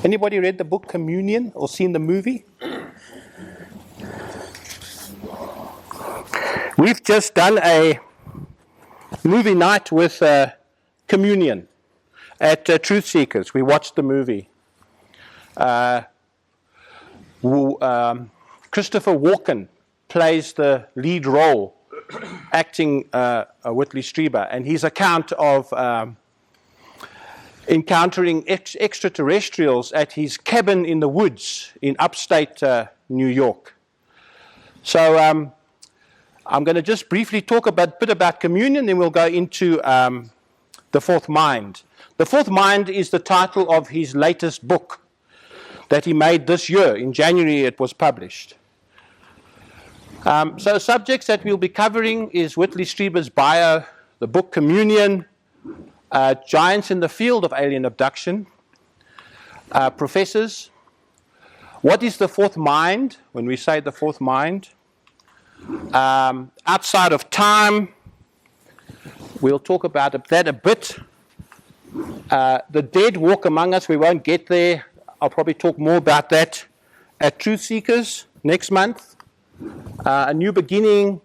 Anybody read the book Communion or seen the movie? We've just done a movie night with Communion at Truth Seekers. We watched the movie. Christopher Walken plays the lead role, acting Whitley Strieber, and his account of encountering extraterrestrials at his cabin in the woods in upstate New York. So I'm going to just briefly talk a bit about Communion, then we'll go into The Fourth Mind. The Fourth Mind is the title of his latest book that he made this year. In January it was published. So subjects that we'll be covering is Whitley Strieber's bio, the book Communion, giants in the field of alien abduction, professors, what is the fourth mind, when we say the fourth mind, outside of time, we'll talk about that a bit. The dead walk among us, we won't get there. I'll probably talk more about that at Truth Seekers next month. A new beginning.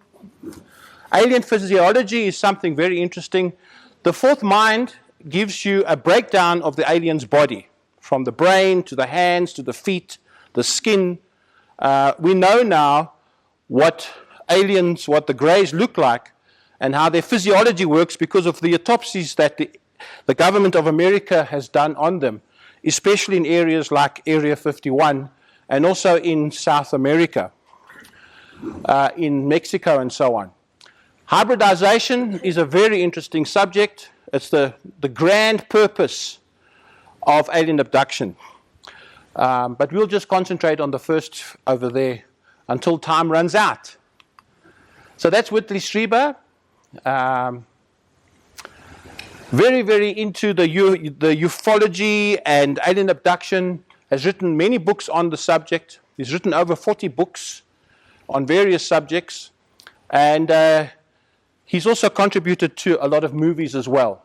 Alien physiology is something very interesting. The fourth mind gives you a breakdown of the alien's body, from the brain to the hands to the feet, the skin. We know now what aliens, what the greys look like, and how their physiology works because of the autopsies that the government of America has done on them, especially in areas like Area 51 and also in South America, in Mexico and so on. Hybridization is a very interesting subject. It's the grand purpose of alien abduction. But we'll just concentrate on the first over there until time runs out. So that's Whitley Strieber. Very, very into the ufology and alien abduction, has written many books on the subject. He's written over 40 books on various subjects, and he's also contributed to a lot of movies as well.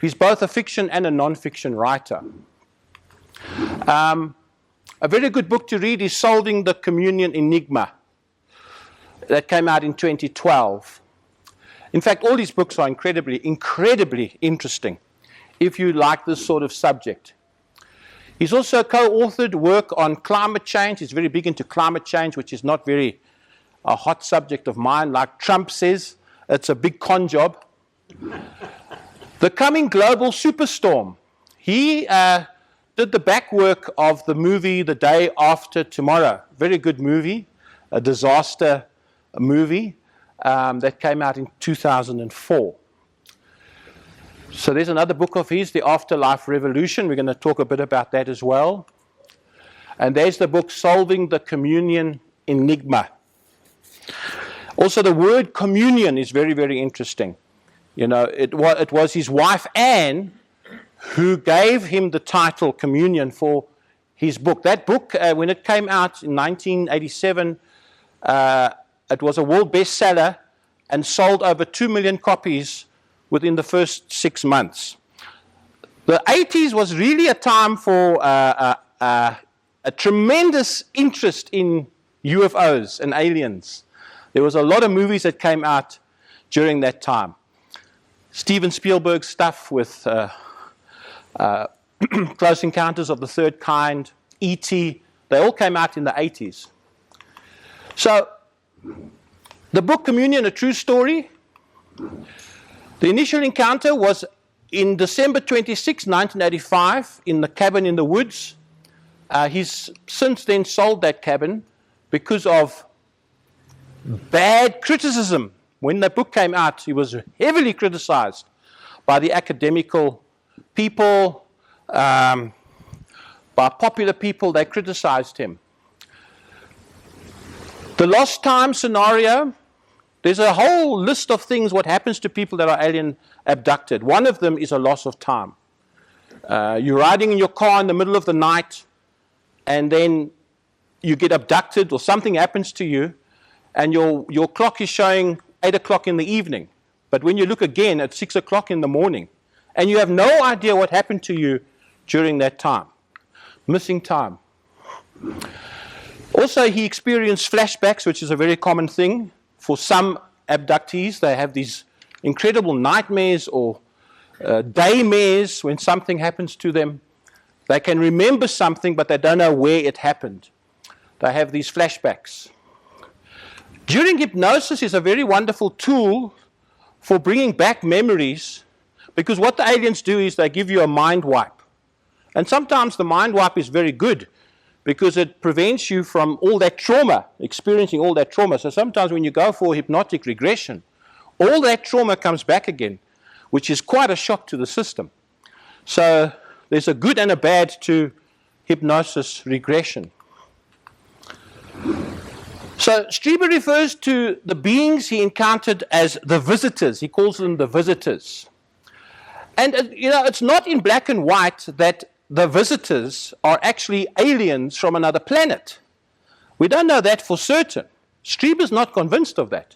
He's both a fiction and a non-fiction writer. A very good book to read is Solving the Communion Enigma. That came out in 2012. In fact, all these books are incredibly interesting if you like this sort of subject. He's also co-authored work on climate change. He's very big into climate change, which is not very a hot subject of mine. Like Trump says, it's a big con job. The Coming Global Superstorm. He did the back work of the movie The Day After Tomorrow. Very good movie, a disaster movie. That came out in 2004. So there's another book of his, The Afterlife Revolution. We're going to talk a bit about that as well. And there's the book Solving the Communion Enigma. Also, the word communion is very, very interesting. You know, it was his wife Anne who gave him the title Communion for his book. That book, when it came out in 1987, it was a world bestseller and sold over 2 million copies within the first 6 months. The 80s was really a time for a tremendous interest in UFOs and aliens. There was a lot of movies that came out during that time. Steven Spielberg's stuff with Close Encounters of the Third Kind, E.T., they all came out in the 80s. So, the book Communion, A True Story. The initial encounter was in December 26, 1985, in the cabin in the woods. He's since then sold that cabin because of bad criticism. When the book came out, he was heavily criticized by the academical people, by popular people. They criticized him. The lost time scenario, there's a whole list of things what happens to people that are alien abducted. One of them is a loss of time. You're riding in your car in the middle of the night, and then you get abducted or something happens to you, and your clock is showing 8 o'clock in the evening. But when you look again at 6 o'clock in the morning, and you have no idea what happened to you during that time. missing time. Also, he experienced flashbacks, which is a very common thing. For some abductees, they have these incredible nightmares or daymares when something happens to them. They can remember something, but they don't know where it happened. They have these flashbacks. During hypnosis is a very wonderful tool for bringing back memories, because what the aliens do is they give you a mind wipe. And sometimes the mind wipe is very good, because it prevents you from all that trauma, experiencing all that trauma. So sometimes when you go for hypnotic regression, all that trauma comes back again, which is quite a shock to the system. So there's a good and a bad to hypnosis regression. So Strieber refers to the beings he encountered as the visitors. He calls them the visitors. And, it's not in black and white that the visitors are actually aliens from another planet. We don't know that for certain. Strieber's not convinced of that.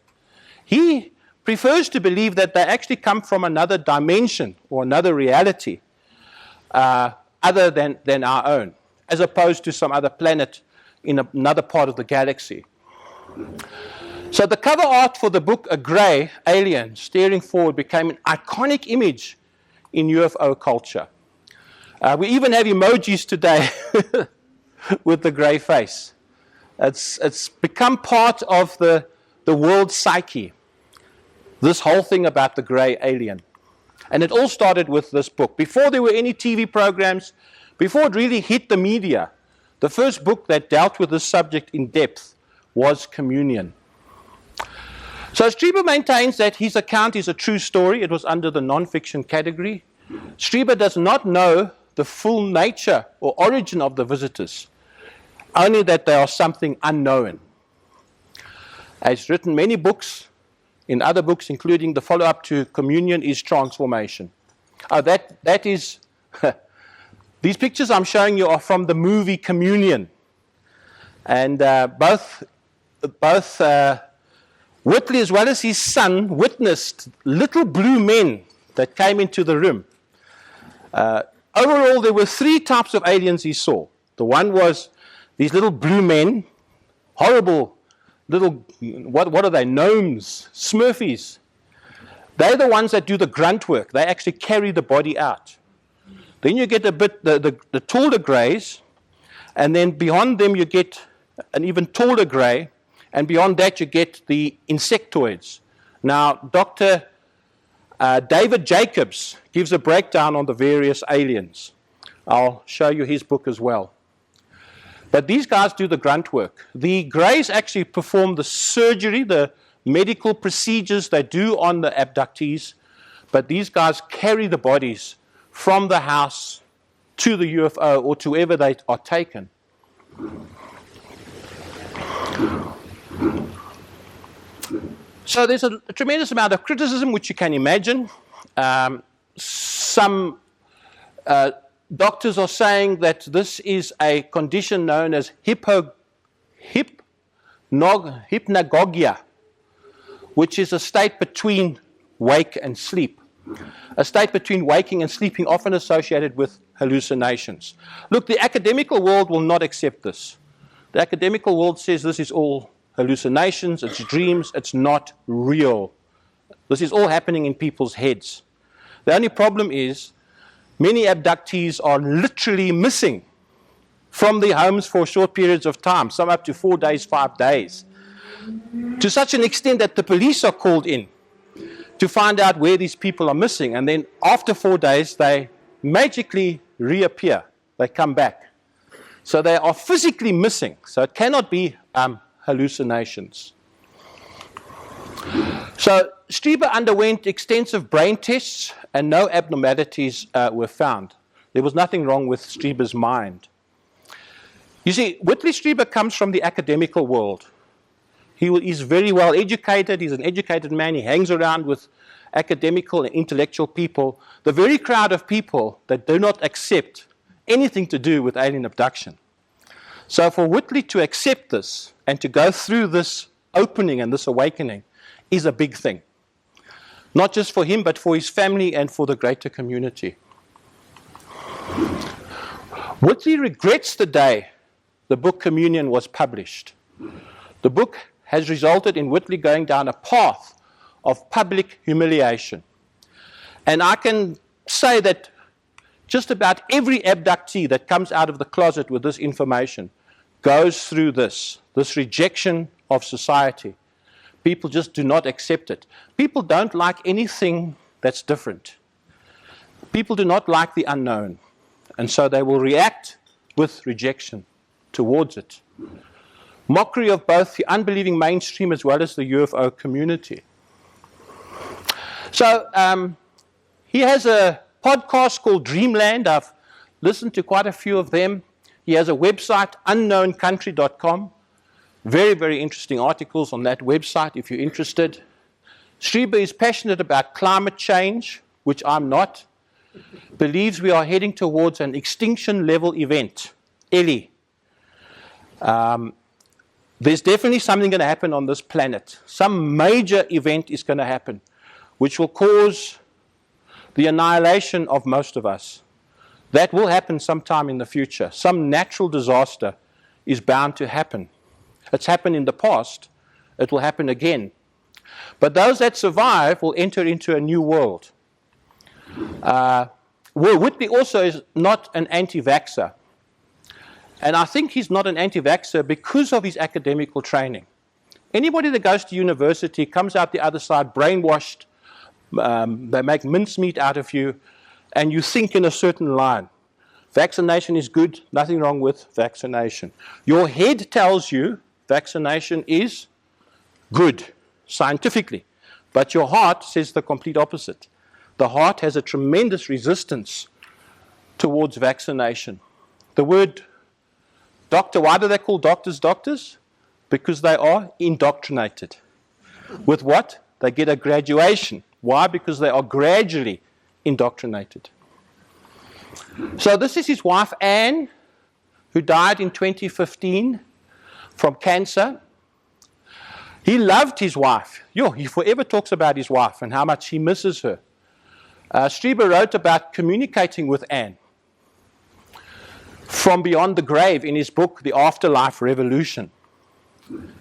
He prefers to believe that they actually come from another dimension or another reality other than our own, as opposed to some other planet in another part of the galaxy. So the cover art for the book A Grey Alien Staring Forward became an iconic image in UFO culture. We even have emojis today with the grey face. It's become part of the world psyche, this whole thing about the grey alien. And it all started with this book. Before there were any TV programs, before it really hit the media, the first book that dealt with this subject in depth was Communion. So Strieber maintains that his account is a true story. It was under the non-fiction category. Strieber does not know the full nature or origin of the visitors, only that they are something unknown. He's written many books. In other books, including the follow-up to Communion, is Transformation. That is, these pictures I'm showing you are from the movie Communion. And both Whitley as well as his son witnessed little blue men that came into the room. Overall, there were 3 types of aliens he saw. The one was these little blue men, horrible little, what are they, gnomes, smurfies. They're the ones that do the grunt work. They actually carry the body out. Then you get the taller greys, and then beyond them you get an even taller grey, and beyond that you get the insectoids. Now, Dr. David Jacobs gives a breakdown on the various aliens. I'll show you his book as well. But these guys do the grunt work. The greys actually perform the surgery, the medical procedures they do on the abductees, but these guys carry the bodies from the house to the UFO or to wherever they are taken. So there's a tremendous amount of criticism, which you can imagine. Some doctors are saying that this is a condition known as hypnagogia, which is a state between wake and sleep. A state between waking and sleeping, often associated with hallucinations. Look, the academical world will not accept this. The academical world says this is all hallucinations, it's dreams, it's not real. This is all happening in people's heads. The only problem is many abductees are literally missing from their homes for short periods of time, some up to 4 days, 5 days, to such an extent that the police are called in to find out where these people are missing, and then after 4 days they magically reappear, they come back. So they are physically missing, so it cannot be hallucinations. So Strieber underwent extensive brain tests and no abnormalities were found. There was nothing wrong with Strieber's mind. You see, Whitley Strieber comes from the academical world. He is very well educated, he's an educated man, he hangs around with academical and intellectual people, the very crowd of people that do not accept anything to do with alien abduction. So for Whitley to accept this and to go through this opening and this awakening is a big thing. Not just for him, but for his family and for the greater community. Whitley regrets the day the book Communion was published. The book has resulted in Whitley going down a path of public humiliation. And I can say that just about every abductee that comes out of the closet with this information goes through this rejection of society. People just do not accept it. People don't like anything that's different. People do not like the unknown. And so they will react with rejection towards it. Mockery of both the unbelieving mainstream as well as the UFO community. So he has a podcast called Dreamland. I've listened to quite a few of them. He has a website, unknowncountry.com. Very, very interesting articles on that website if you're interested. Strieber is passionate about climate change, which I'm not. Believes we are heading towards an extinction level event. Ellie. There's definitely something going to happen on this planet. Some major event is going to happen, which will cause the annihilation of most of us. That will happen sometime in the future. Some natural disaster is bound to happen. It's happened in the past. It will happen again. But those that survive will enter into a new world. Whitley also is not an anti-vaxxer. And I think he's not an anti-vaxxer because of his academical training. Anybody that goes to university comes out the other side brainwashed. They make mincemeat out of you, and you think in a certain line. Vaccination is good, nothing wrong with vaccination. Your head tells you vaccination is good, scientifically, but your heart says the complete opposite. The heart has a tremendous resistance towards vaccination. The word doctor, why do they call doctors doctors? Because they are indoctrinated. With what? They get a graduation. Why? Because they are gradually indoctrinated. So this is his wife, Anne, who died in 2015 from cancer. He loved his wife. He forever talks about his wife and how much he misses her. Strieber wrote about communicating with Anne from beyond the grave in his book, The Afterlife Revolution.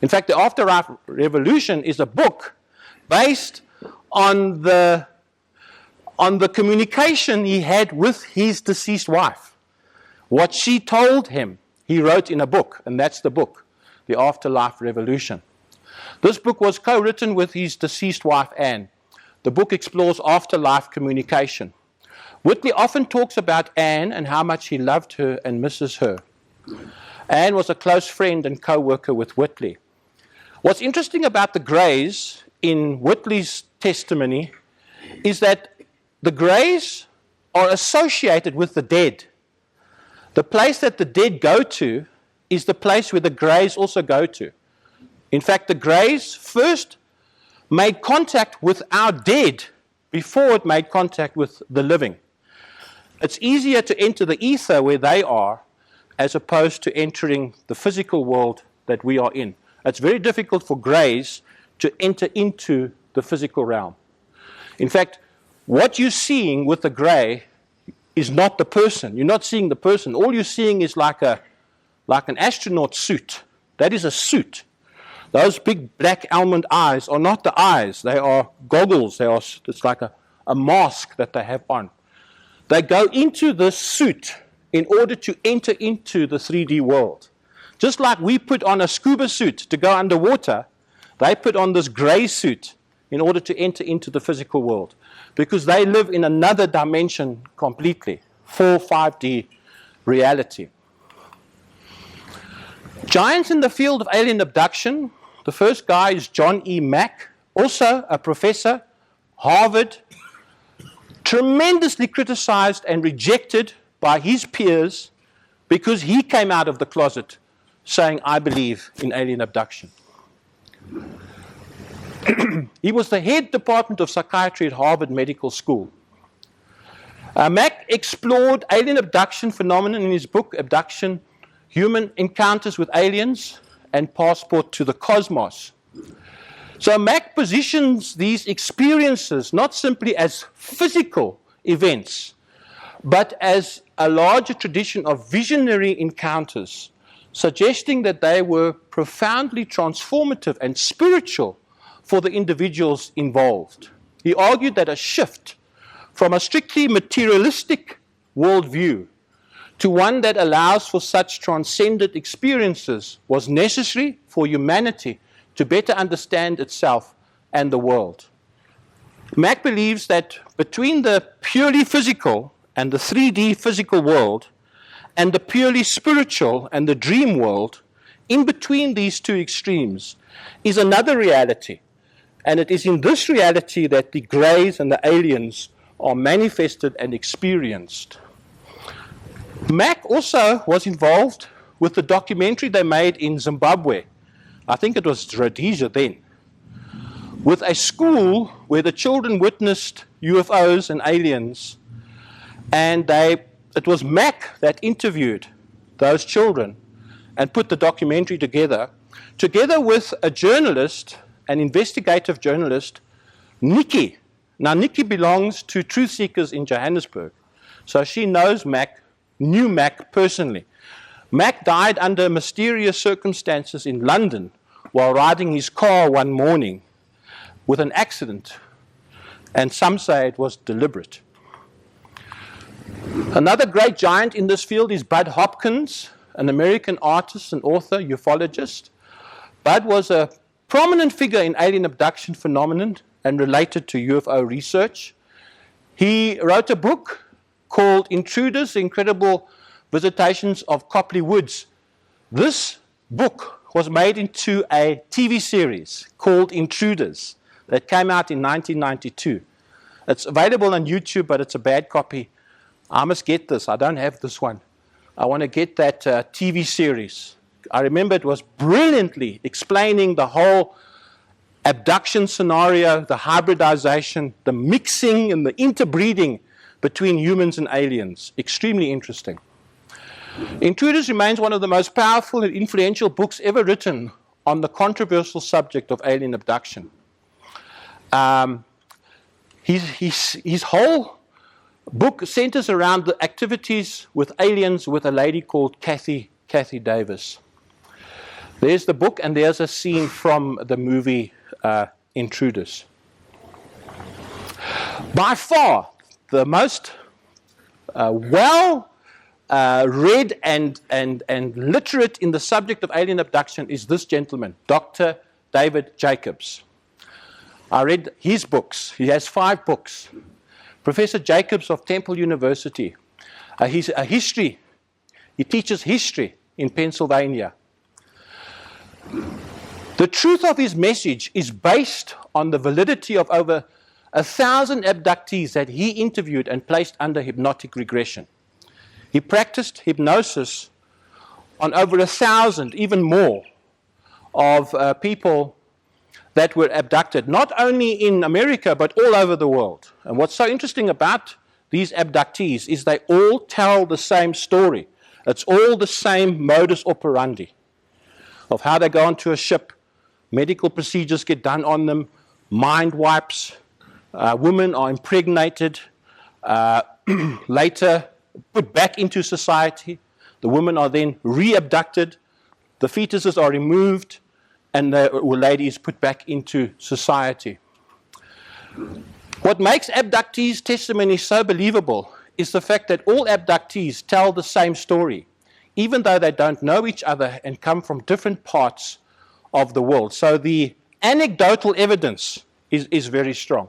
In fact, The Afterlife Revolution is a book based on the communication he had with his deceased wife. What she told him, he wrote in a book, and that's the book, The Afterlife Revolution. This book was co-written with his deceased wife, Anne. The book explores afterlife communication. Whitley often talks about Anne and how much he loved her and misses her. Anne was a close friend and co-worker with Whitley. What's interesting about the Greys in Whitley's testimony is that the Greys are associated with the dead. The place that the dead go to is the place where the Greys also go to. In fact, the Greys first made contact with our dead before it made contact with the living. It's easier to enter the ether where they are as opposed to entering the physical world that we are in. It's very difficult for Greys to enter into the physical realm. In fact, what you're seeing with the Grey is not the person. You're not seeing the person. All you're seeing is like an astronaut suit. That is a suit. Those big black almond eyes are not the eyes. They are goggles. It's like a mask that they have on. They go into this suit in order to enter into the 3D world. Just like we put on a scuba suit to go underwater, they put on this grey suit in order to enter into the physical world. Because they live in another dimension completely, 5D reality. Giants in the field of alien abduction. The first guy is John E. Mack, also a professor, Harvard, tremendously criticized and rejected by his peers because he came out of the closet saying, I believe in alien abduction. He was the head department of psychiatry at Harvard Medical School. Mack explored alien abduction phenomenon in his book, Abduction, Human Encounters with Aliens and Passport to the Cosmos. So Mack positions these experiences not simply as physical events, but as a larger tradition of visionary encounters, suggesting that they were profoundly transformative and spiritual for the individuals involved. He argued that a shift from a strictly materialistic worldview to one that allows for such transcendent experiences was necessary for humanity to better understand itself and the world. Mack believes that between the purely physical and the 3D physical world and the purely spiritual and the dream world, in between these two extremes is another reality. And it is in this reality that the greys and the aliens are manifested and experienced. Mack also was involved with the documentary they made in Zimbabwe. I think it was Rhodesia then, with a school where the children witnessed UFOs and aliens, and it was Mack that interviewed those children and put the documentary together with a journalist, an investigative journalist, Nikki. Now, Nikki belongs to Truth Seekers in Johannesburg, so she knew Mack personally. Mack died under mysterious circumstances in London while riding his car one morning with an accident, and some say it was deliberate. Another great giant in this field is Bud Hopkins, an American artist and author, ufologist. Bud was a prominent figure in alien abduction phenomenon and related to UFO research. He wrote a book called Intruders, The Incredible Visitations of Copley Woods. This book was made into a TV series called Intruders that came out in 1992. It's available on YouTube, but it's a bad copy. I must get this. I don't have this one. I want to get that TV series. I remember it was brilliantly explaining the whole abduction scenario, the hybridization, the mixing and the interbreeding between humans and aliens. Extremely interesting. Intruders remains one of the most powerful and influential books ever written on the controversial subject of alien abduction. His whole book centers around the activities with aliens with a lady called Kathy Davis. There's the book, and there's a scene from the movie Intruders. By far, the most read and literate in the subject of alien abduction is this gentleman, Dr. David Jacobs. I read his books. He has 5 books. Professor Jacobs of Temple University. He's a history. He teaches history in Pennsylvania. The truth of his message is based on the validity of over 1,000 abductees that he interviewed and placed under hypnotic regression. He practiced hypnosis on over 1,000, even more, of people that were abducted, not only in America, but all over the world. And what's so interesting about these abductees is they all tell the same story. It's all the same modus operandi of how they go onto a ship, medical procedures get done on them, mind wipes, women are impregnated, later put back into society. The women are then re-abducted, the fetuses are removed, and the lady is put back into society. What makes abductees' testimony so believable is the fact that all abductees tell the same story, even though they don't know each other and come from different parts of the world. So the anecdotal evidence is very strong.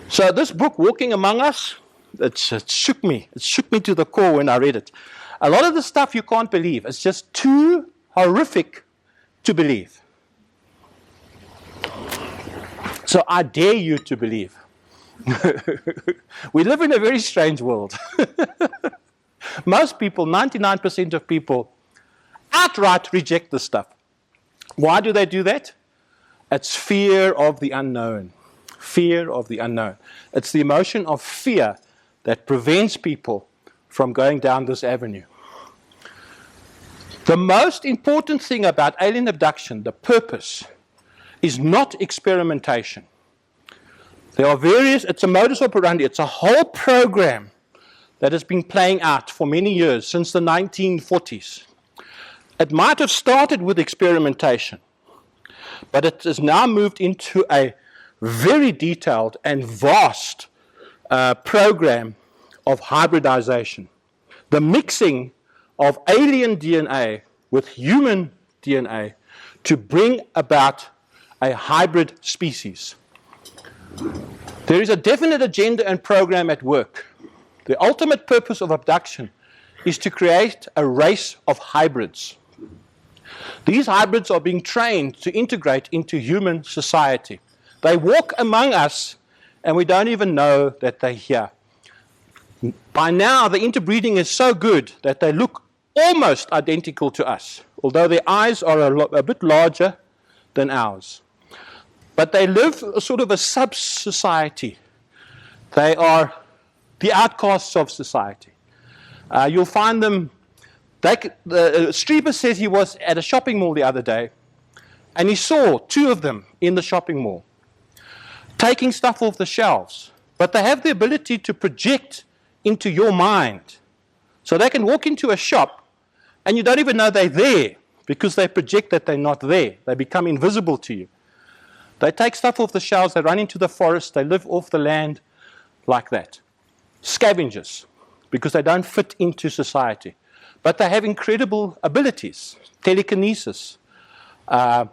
So this book, Walking Among Us, it shook me. It shook me to the core when I read it. A lot of the stuff you can't believe. It's just too horrific to believe. So I dare you to believe. We live in a very strange world. Most people, 99% of people, outright reject this stuff. Why do they do that? It's fear of the unknown. Fear of the unknown. It's the emotion of fear that prevents people from going down this avenue. The most important thing about alien abduction, the purpose, is not experimentation. There are various, it's a modus operandi, it's a whole program that has been playing out for many years, since the 1940s. It might have started with experimentation, but it has now moved into a very detailed and vast program of hybridization. The mixing of alien DNA with human DNA to bring about a hybrid species. There is a definite agenda and program at work. The ultimate purpose of abduction is to create a race of hybrids. These hybrids are being trained to integrate into human society. They walk among us, and we don't even know that they're here. By now, the interbreeding is so good that they look almost identical to us, although their eyes are a bit larger than ours. But they live sort of a sub-society. They are the outcasts of society. You'll find them, Strieber says he was at a shopping mall the other day, and he saw two of them in the shopping mall, taking stuff off the shelves. But they have the ability to project into your mind. So they can walk into a shop, and you don't even know they're there, because they project that they're not there. They become invisible to you. They take stuff off the shelves, they run into the forest, they live off the land like that. Scavengers, because they don't fit into society. But they have incredible abilities. Telekinesis. To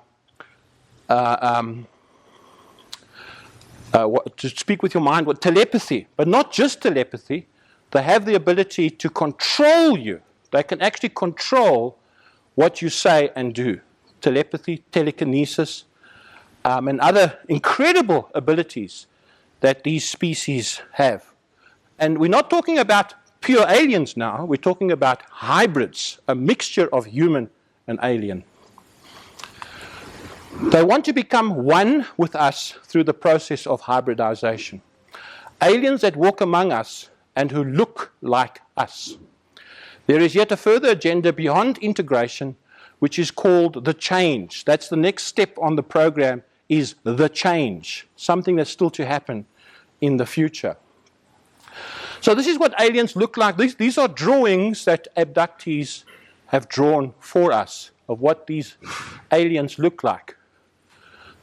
speak with your mind. Telepathy. But not just telepathy. They have the ability to control you. They can actually control what you say and do. Telepathy, telekinesis, and other incredible abilities that these species have. And we're not talking about pure aliens now, we're talking about hybrids, a mixture of human and alien. They want to become one with us through the process of hybridization. Aliens that walk among us and who look like us. There is yet a further agenda beyond integration, which is called the change. That's the next step on the program, is the change, something that's still to happen in the future. So this is what aliens look like. These are drawings that abductees have drawn for us of what these aliens look like.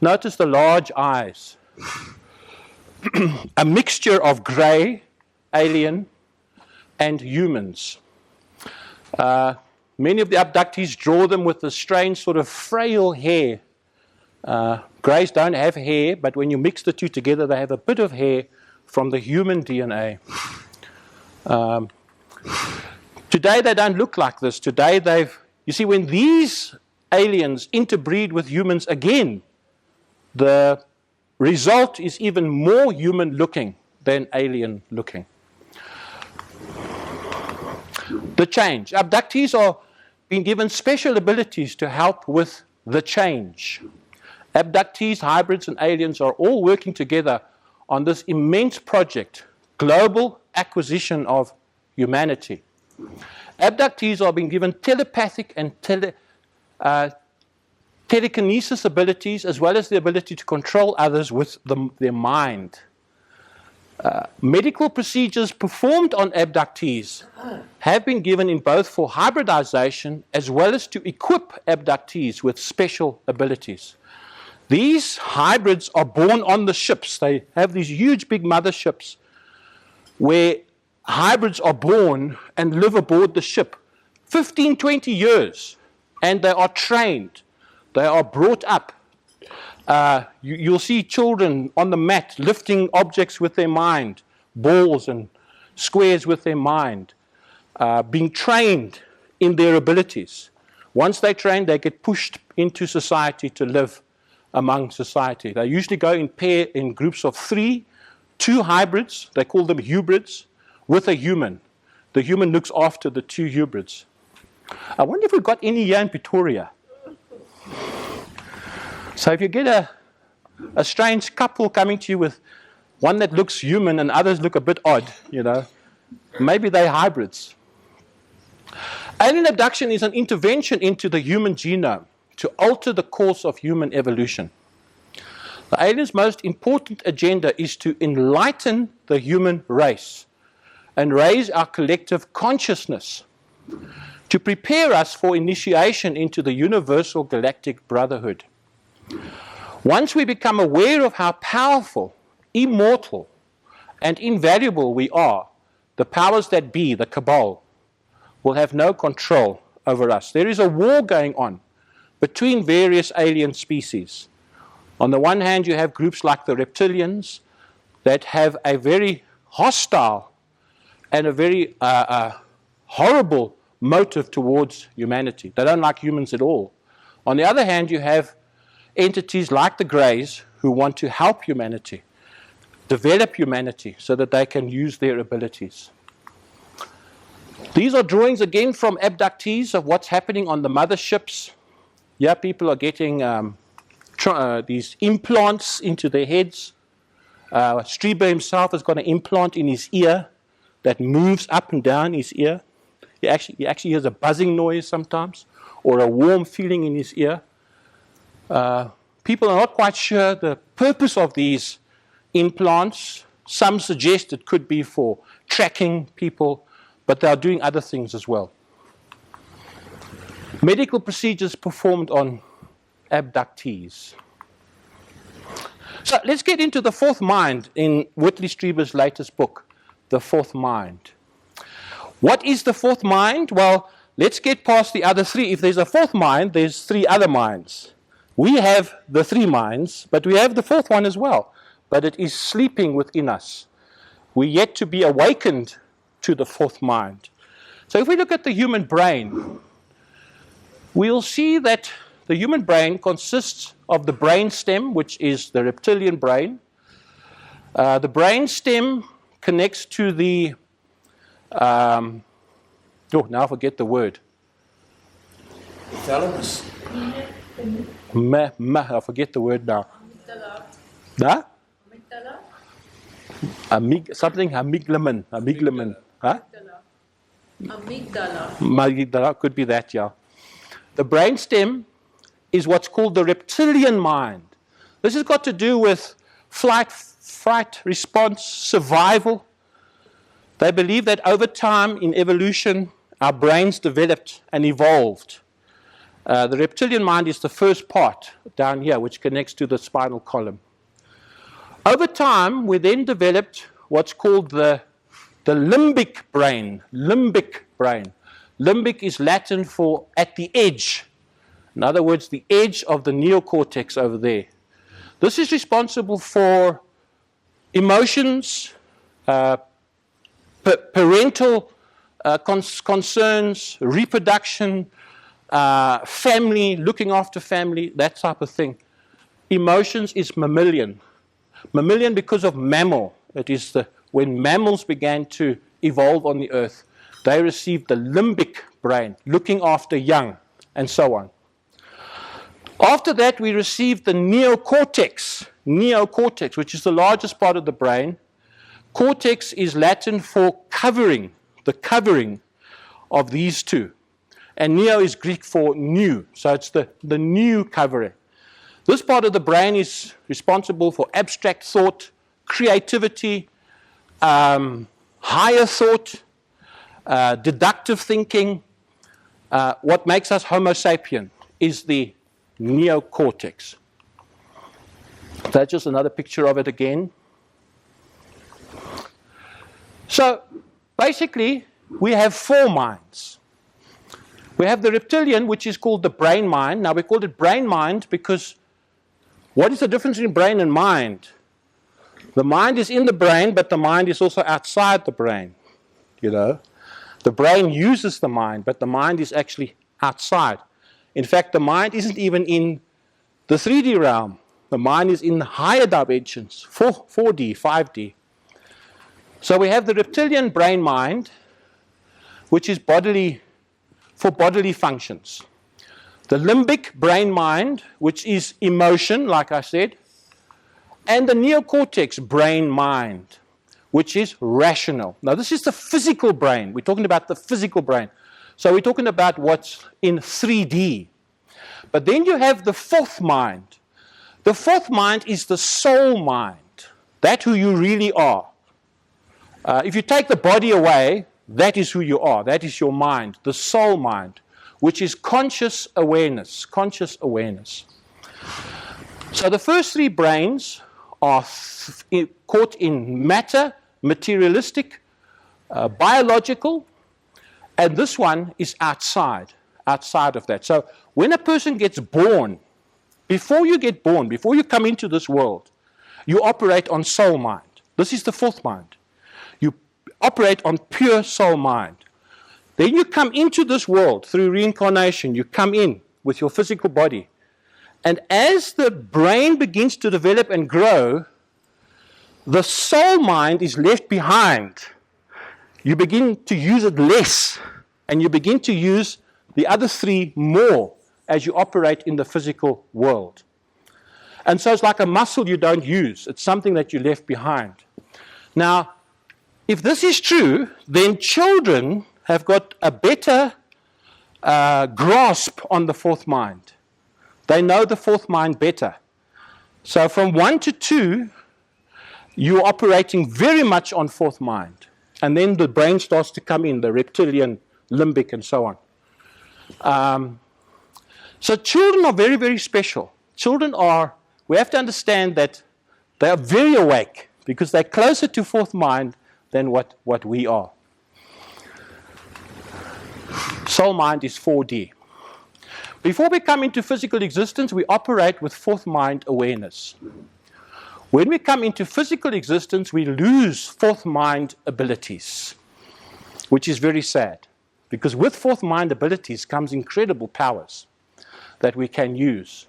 Notice the large eyes. A mixture of grey, alien, and humans. Many of the abductees draw them with a strange sort of frail hair. Greys don't have hair, but when you mix the two together, they have a bit of hair from the human DNA. Today they don't look like this. Today you see, when these aliens interbreed with humans again, the result is even more human looking than alien looking. The change. Abductees are being given special abilities to help with the change. Abductees, hybrids, and aliens are all working together on this immense project, global acquisition of humanity. Abductees are being given telepathic and telekinesis abilities, as well as the ability to control others with their mind. Medical procedures performed on abductees have been given in both for hybridization as well as to equip abductees with special abilities. These hybrids are born on the ships. They have these huge big motherships where hybrids are born and live aboard the ship 15, 20 years, and they are trained. They are brought up. You'll see children on the mat lifting objects with their mind, balls and squares with their mind, being trained in their abilities. Once they're trained, they get pushed into society to live among society. They usually go in groups of 3, 2 hybrids, they call them hybrids, with a human. The human looks after the 2 hybrids. I wonder if we've got any here in Pretoria. So if you get a strange couple coming to you with one that looks human and others look a bit odd, maybe they're hybrids. Alien abduction is an intervention into the human genome to alter the course of human evolution. The aliens' most important agenda is to enlighten the human race and raise our collective consciousness to prepare us for initiation into the universal galactic brotherhood. Once we become aware of how powerful, immortal, and invaluable we are, the powers that be, the cabal, will have no control over us. There is a war going on between various alien species. On the one hand, you have groups like the reptilians that have a very hostile and a very horrible motive towards humanity. They don't like humans at all. On the other hand, you have entities like the Greys who want to help humanity, develop humanity so that they can use their abilities. These are drawings again from abductees of what's happening on the motherships. Yeah, people are getting these implants into their heads. Strieber himself has got an implant in his ear that moves up and down his ear. He actually hears a buzzing noise sometimes, or a warm feeling in his ear. People are not quite sure the purpose of these implants. Some suggest it could be for tracking people, but they are doing other things as well. Medical procedures performed on abductees. So let's get into the fourth mind in Whitley Strieber's latest book, The Fourth Mind. What is the fourth mind? Well, let's get past the other three. If there's a fourth mind, there's three other minds. We have the three minds, but we have the fourth one as well. But it is sleeping within us. We're yet to be awakened to the fourth mind. So if we look at the human brain, we'll see that the human brain consists of the brain stem, which is the reptilian brain. The brain stem connects to the now I forget the word. Thalamus. I forget the word now. Amygdala. Huh? Something amygdalamin. Huh? Amygdala could be that, yeah. The brain stem is what's called the reptilian mind. This has got to do with flight, fright, response, survival. They believe that over time in evolution, our brains developed and evolved. The reptilian mind is the first part down here, which connects to the spinal column. Over time, we then developed what's called the limbic brain. Limbic brain. Limbic is Latin for at the edge. In other words, the edge of the neocortex over there. This is responsible for emotions, parental concerns, reproduction, family, looking after family, that type of thing. Emotions is mammalian. Mammalian because of mammal. It is when mammals began to evolve on the earth, they received the limbic brain, looking after young, and so on. After that, we received the neocortex, which is the largest part of the brain. Cortex is Latin for covering, the covering of these two. And neo is Greek for new, so it's the new covering. This part of the brain is responsible for abstract thought, creativity, higher thought, deductive thinking. What makes us Homo sapien is the neocortex. That's just another picture of it again. So basically, we have four minds. We have the reptilian, which is called the brain mind. Now we called it brain mind because what is the difference between brain and mind? The mind is in the brain, but the mind is also outside the brain. You know, the brain uses the mind, but the mind is actually outside. In fact, the mind isn't even in the 3D realm. The mind is in the higher dimensions, 4D, 5D. So we have the reptilian brain mind, which is for bodily functions. The limbic brain mind, which is emotion, like I said, and the neocortex brain mind, which is rational. Now, this is the physical brain. We're talking about the physical brain. So we're talking about what's in 3D. But then you have the fourth mind. The fourth mind is the soul mind, that who you really are. If you take the body away, that is who you are. That is your mind, the soul mind, which is conscious awareness, conscious awareness. So the first three brains are caught in matter, materialistic, biological, and this one is outside of that. So when a person gets born, before you get born, before you come into this world, you operate on soul mind. This is the fourth mind. You operate on pure soul mind. Then you come into this world through reincarnation. You come in with your physical body. And as the brain begins to develop and grow, the soul mind is left behind. You begin to use it less, and you begin to use the other three more as you operate in the physical world. And so it's like a muscle you don't use. It's something that you left behind. Now, if this is true, then children have got a better grasp on the fourth mind. They know the fourth mind better. So from 1 to 2, you're operating very much on fourth mind. And then the brain starts to come in, the reptilian, limbic, and so on. So children are very, very special. Children are, we have to understand that they are very awake because they're closer to fourth mind than what we are. Soul mind is 4D. Before we come into physical existence, we operate with fourth mind awareness. When we come into physical existence, we lose fourth mind abilities, which is very sad. Because with fourth mind abilities comes incredible powers that we can use.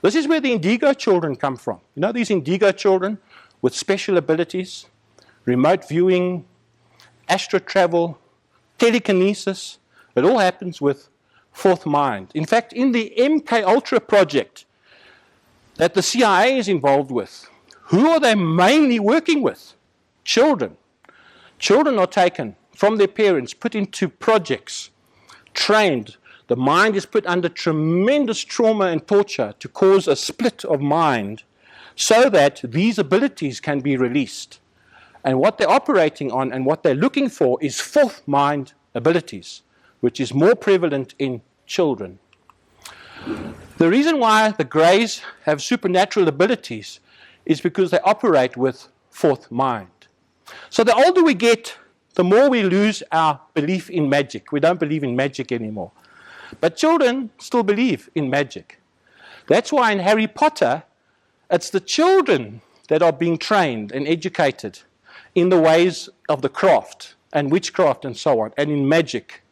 This is where the indigo children come from. You know these indigo children with special abilities, remote viewing, astral travel, telekinesis. It all happens with fourth mind. In fact, in the MK Ultra project that the CIA is involved with, who are they mainly working with? Children. Children are taken from their parents, put into projects, trained. The mind is put under tremendous trauma and torture to cause a split of mind so that these abilities can be released. And what they're operating on and what they're looking for is fourth mind abilities, which is more prevalent in children. The reason why the Greys have supernatural abilities is because they operate with fourth mind. So the older we get, the more we lose our belief in magic. We don't believe in magic anymore. But children still believe in magic. That's why in Harry Potter, it's the children that are being trained and educated in the ways of the craft and witchcraft and so on, and in magic.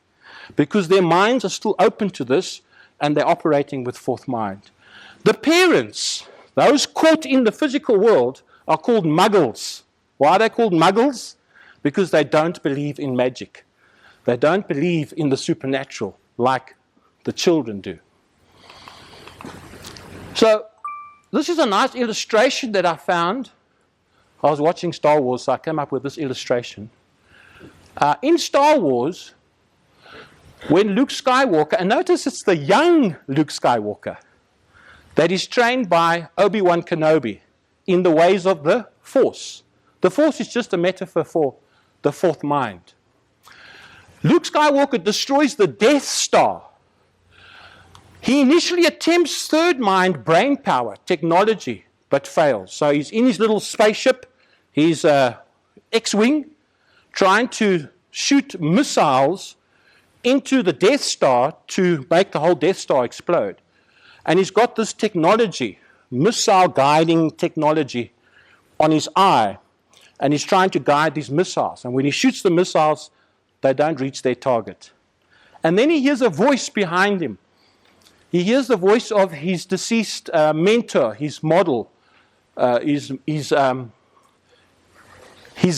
Because their minds are still open to this and they're operating with fourth mind. The parents, those caught in the physical world, are called muggles. Why are they called muggles? Because they don't believe in magic. They don't believe in the supernatural like the children do. So this is a nice illustration that I found. I was watching Star Wars, so I came up with this illustration. In Star Wars, when Luke Skywalker, and notice it's the young Luke Skywalker that is trained by Obi-Wan Kenobi in the ways of the Force. The Force is just a metaphor for the fourth mind. Luke Skywalker destroys the Death Star. He initially attempts third mind brain power, technology, but fails. So he's in his little spaceship, his X-Wing, trying to shoot missiles into the Death Star to make the whole Death Star explode. And he's got this technology, missile guiding technology, on his eye. And he's trying to guide these missiles. And when he shoots the missiles, they don't reach their target. And then he hears a voice behind him. He hears the voice of his deceased mentor, his model, his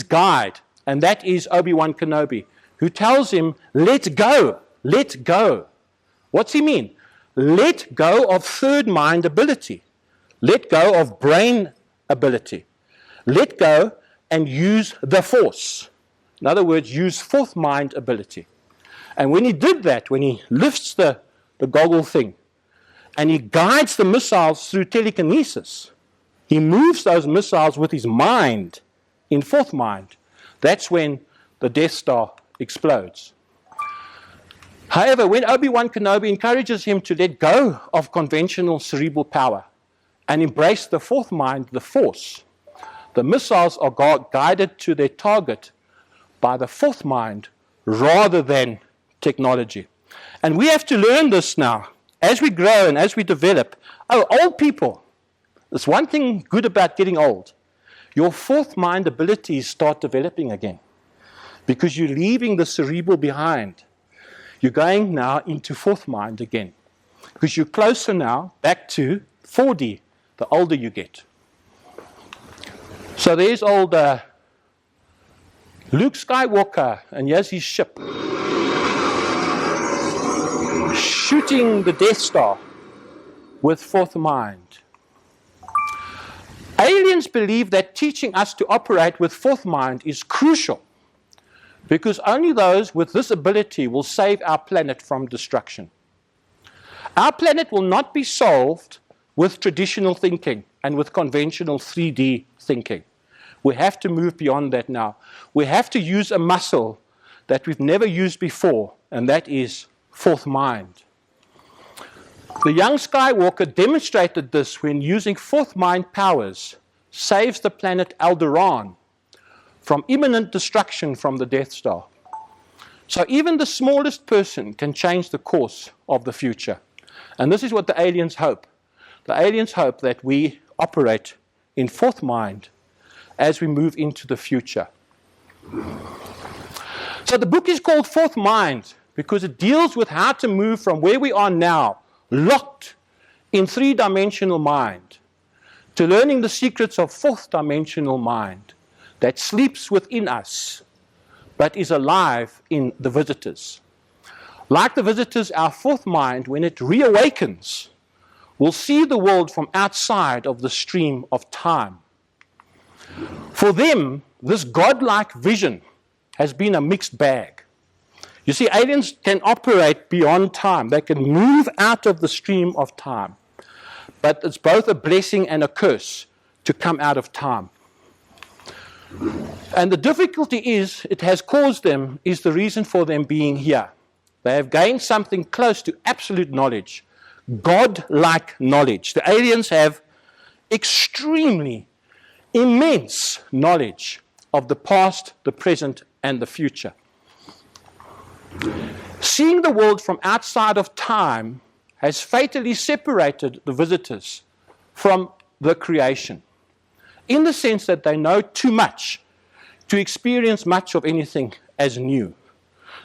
guide. And that is Obi-Wan Kenobi, who tells him, let go, let go. What's he mean? Let go of third mind ability. Let go of brain ability. Let go and use the Force. In other words, use fourth mind ability. And when he did that, when he lifts the goggle thing, and he guides the missiles through telekinesis. He moves those missiles with his mind, in fourth mind. That's when the Death Star explodes. However, when Obi-Wan Kenobi encourages him to let go of conventional cerebral power and embrace the fourth mind, the Force, the missiles are guided to their target by the fourth mind rather than technology. And we have to learn this now. As we grow and as we develop, old people, there's one thing good about getting old. Your fourth mind abilities start developing again because you're leaving the cerebral behind. You're going now into fourth mind again because you're closer now back to 4D the older you get. So there's old Luke Skywalker, and here's his ship shooting the Death Star with fourth mind. Aliens believe that teaching us to operate with fourth mind is crucial because only those with this ability will save our planet from destruction. Our planet will not be solved with traditional thinking and with conventional 3D thinking. We have to move beyond that now. We have to use a muscle that we've never used before, and that is fourth mind. The young Skywalker demonstrated this when using fourth mind powers saves the planet Alderaan from imminent destruction from the Death Star. So even the smallest person can change the course of the future. And this is what the aliens hope. The aliens hope that we operate in fourth mind as we move into the future. So the book is called Fourth Mind because it deals with how to move from where we are now, locked in three-dimensional mind, to learning the secrets of fourth-dimensional mind that sleeps within us but is alive in the visitors. Like the visitors, our fourth mind, when it reawakens, will see the world from outside of the stream of time. For them, this godlike vision has been a mixed bag. You see, aliens can operate beyond time. They can move out of the stream of time. But it's both a blessing and a curse to come out of time. And the difficulty it has caused them is the reason for them being here. They have gained something close to absolute knowledge, God-like knowledge. The aliens have extremely immense knowledge of the past, the present, and the future. Seeing the world from outside of time has fatally separated the visitors from the creation, in the sense that they know too much to experience much of anything as new.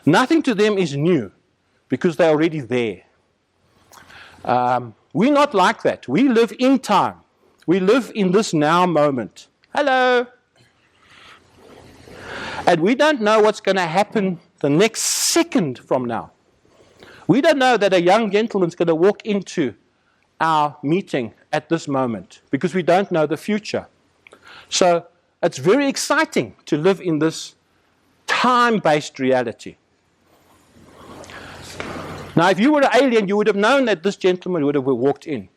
Nothing to them is new because they're already there. We're not like that. We live in time. We live in this now moment. Hello. And we don't know what's going to happen the next second from now. We don't know that a young gentleman's going to walk into our meeting at this moment because we don't know the future. So it's very exciting to live in this time-based reality. Now, if you were an alien, you would have known that this gentleman would have walked in.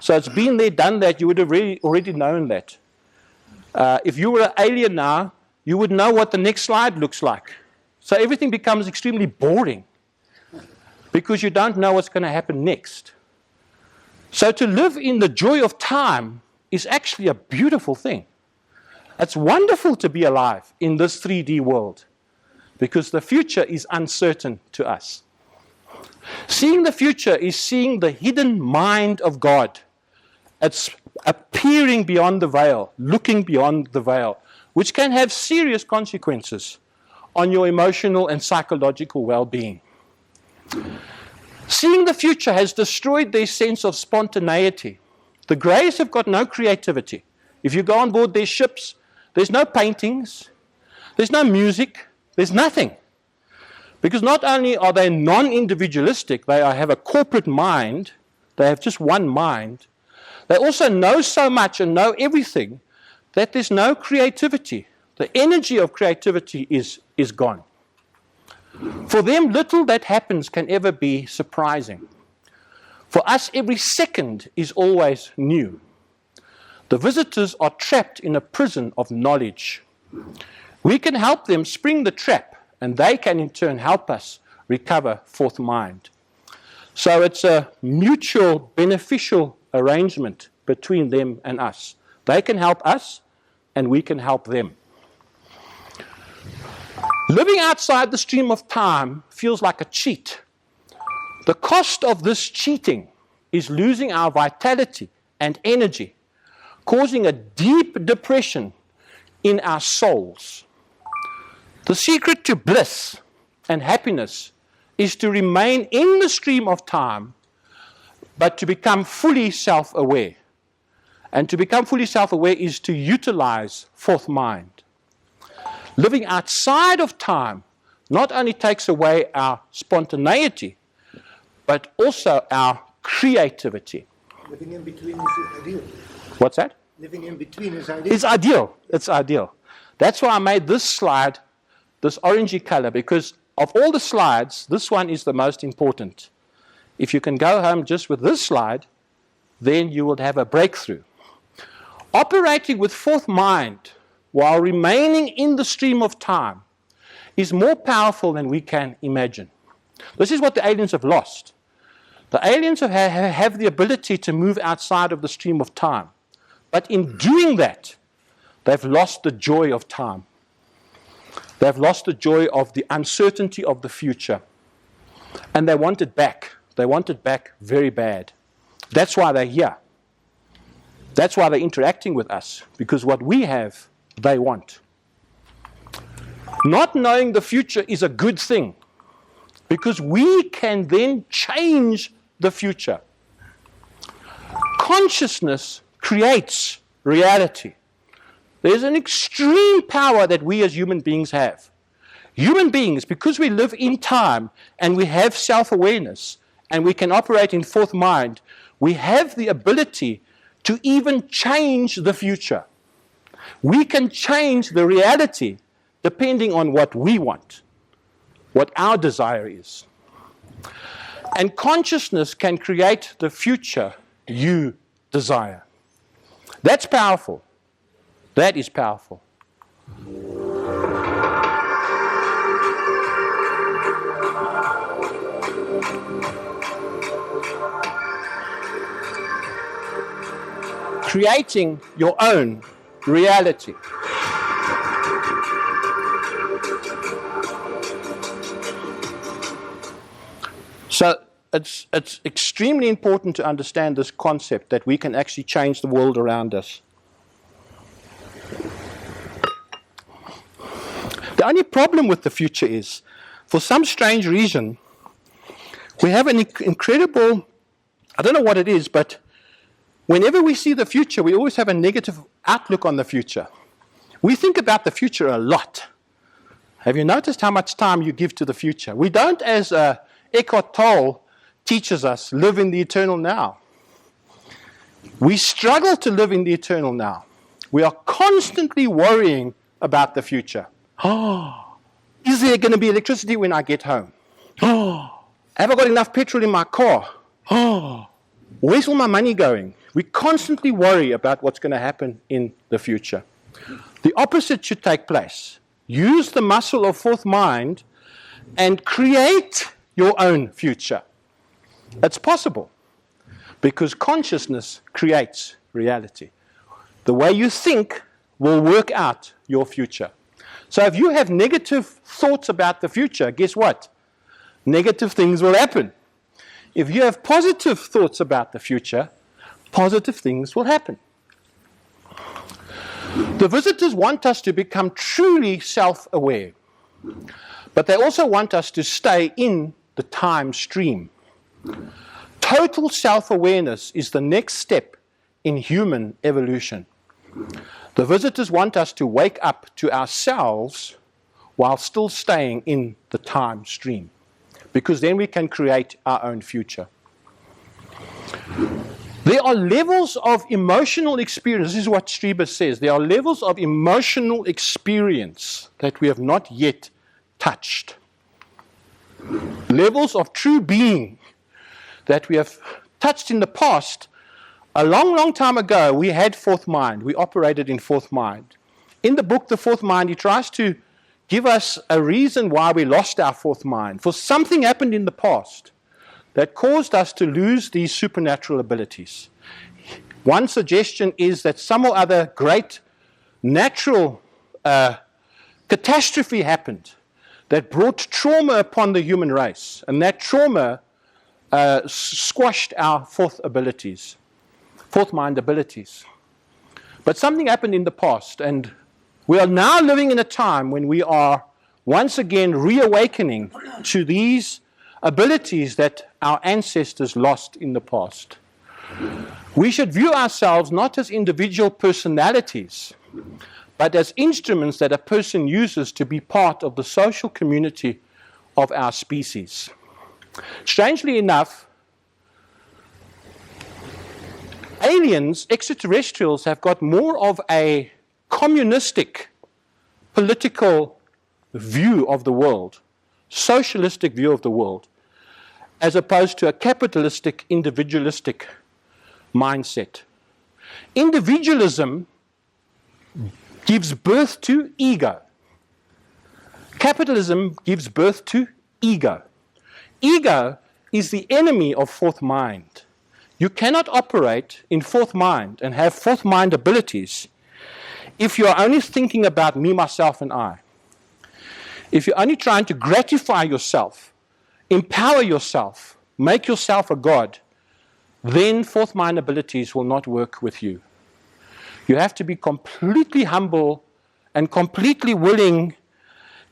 So it's been there, done that. You would have really already known that. If you were an alien now, you would know what the next slide looks like. So everything becomes extremely boring because you don't know what's going to happen next. So to live in the joy of time is actually a beautiful thing. It's wonderful to be alive in this 3D world because the future is uncertain to us. Seeing the future is seeing the hidden mind of God. It's appearing beyond the veil, looking beyond the veil, which can have serious consequences on your emotional and psychological well-being. Seeing the future has destroyed their sense of spontaneity. The Greys have got no creativity. If you go on board their ships, there's no paintings, there's no music, there's nothing. Because not only are they non-individualistic, they have a corporate mind, they have just one mind, they also know so much and know everything that there's no creativity. The energy of creativity is gone. For them, little that happens can ever be surprising. For us, every second is always new. The visitors are trapped in a prison of knowledge. We can help them spring the trap, and they can in turn help us recover fourth mind. So it's a mutual beneficial arrangement between them and us. They can help us, and we can help them. Living outside the stream of time feels like a cheat. The cost of this cheating is losing our vitality and energy, causing a deep depression in our souls. The secret to bliss and happiness is to remain in the stream of time, but to become fully self-aware. And to become fully self-aware is to utilize fourth mind. Living outside of time not only takes away our spontaneity, but also our creativity. Living in between is ideal. What's that? Living in between is ideal. It's ideal. It's ideal. That's why I made this slide this orangey color, because of all the slides, this one is the most important. If you can go home just with this slide, then you will have a breakthrough. Operating with fourth mind while remaining in the stream of time is more powerful than we can imagine. This is what the aliens have lost. The aliens have the ability to move outside of the stream of time. But in doing that, they've lost the joy of time. They've lost the joy of the uncertainty of the future. And they want it back. They want it back very bad. That's why they're here. That's why they're interacting with us. Because what we have, they want. Not knowing the future is a good thing. Because we can then change the future. Consciousness creates reality. There's an extreme power that we as human beings have. Human beings, because we live in time and we have self-awareness and we can operate in fourth mind, we have the ability to even change the future. We can change the reality depending on what we want, what our desire is. And consciousness can create the future you desire. That's powerful. That is powerful. Creating your own reality. So it's extremely important to understand this concept that we can actually change the world around us. The only problem with the future is, for some strange reason, we have an incredible, I don't know what it is, but whenever we see the future, we always have a negative outlook on the future. We think about the future a lot. Have you noticed how much time you give to the future? We don't, as Eckhart Tolle teaches us, live in the eternal now. We struggle to live in the eternal now. We are constantly worrying about the future. Oh, is there going to be electricity when I get home? Oh, have I got enough petrol in my car? Oh, where's all my money going? We constantly worry about what's going to happen in the future. The opposite should take place. Use the muscle of fourth mind and create your own future. It's possible because consciousness creates reality. The way you think will work out your future. So if you have negative thoughts about the future, guess what? Negative things will happen. If you have positive thoughts about the future, positive things will happen. The visitors want us to become truly self-aware, but they also want us to stay in the time stream. Total self-awareness is the next step in human evolution. The visitors want us to wake up to ourselves while still staying in the time stream, because then we can create our own future. There are levels of emotional experience. This is what Strieber says. There are levels of emotional experience that we have not yet touched. Levels of true being that we have touched in the past, a long, long time ago, we had fourth mind. We operated in fourth mind. In the book, The Fourth Mind, he tries to give us a reason why we lost our fourth mind. For something happened in the past that caused us to lose these supernatural abilities. One suggestion is that some or other great natural catastrophe happened that brought trauma upon the human race, and that trauma squashed our fourth mind abilities. But something happened in the past, and we are now living in a time when we are once again reawakening to these abilities that our ancestors lost in the past. We should view ourselves not as individual personalities, but as instruments that a person uses to be part of the social community of our species. Strangely enough, aliens, extraterrestrials, have got more of a communistic political view of the world, socialistic view of the world, as opposed to a capitalistic, individualistic mindset. Individualism gives birth to ego. Capitalism gives birth to ego. Ego is the enemy of fourth mind. You cannot operate in fourth mind and have fourth mind abilities if you're only thinking about me, myself, and I. If you're only trying to gratify yourself, empower yourself, make yourself a god, then fourth mind abilities will not work with you. You have to be completely humble and completely willing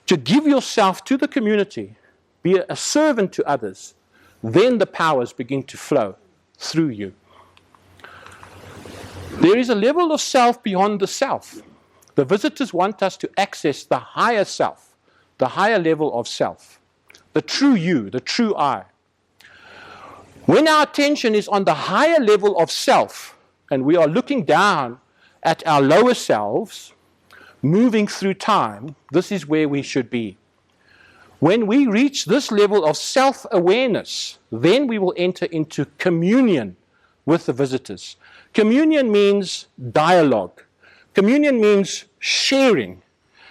to give yourself to the community, be a servant to others. Then the powers begin to flow through you. There is a level of self beyond the self. The visitors want us to access the higher self, the higher level of self, the true you, the true I. When our attention is on the higher level of self, and we are looking down at our lower selves, moving through time, this is where we should be. When we reach this level of self-awareness, then we will enter into communion with the visitors. Communion means dialogue. Communion means sharing.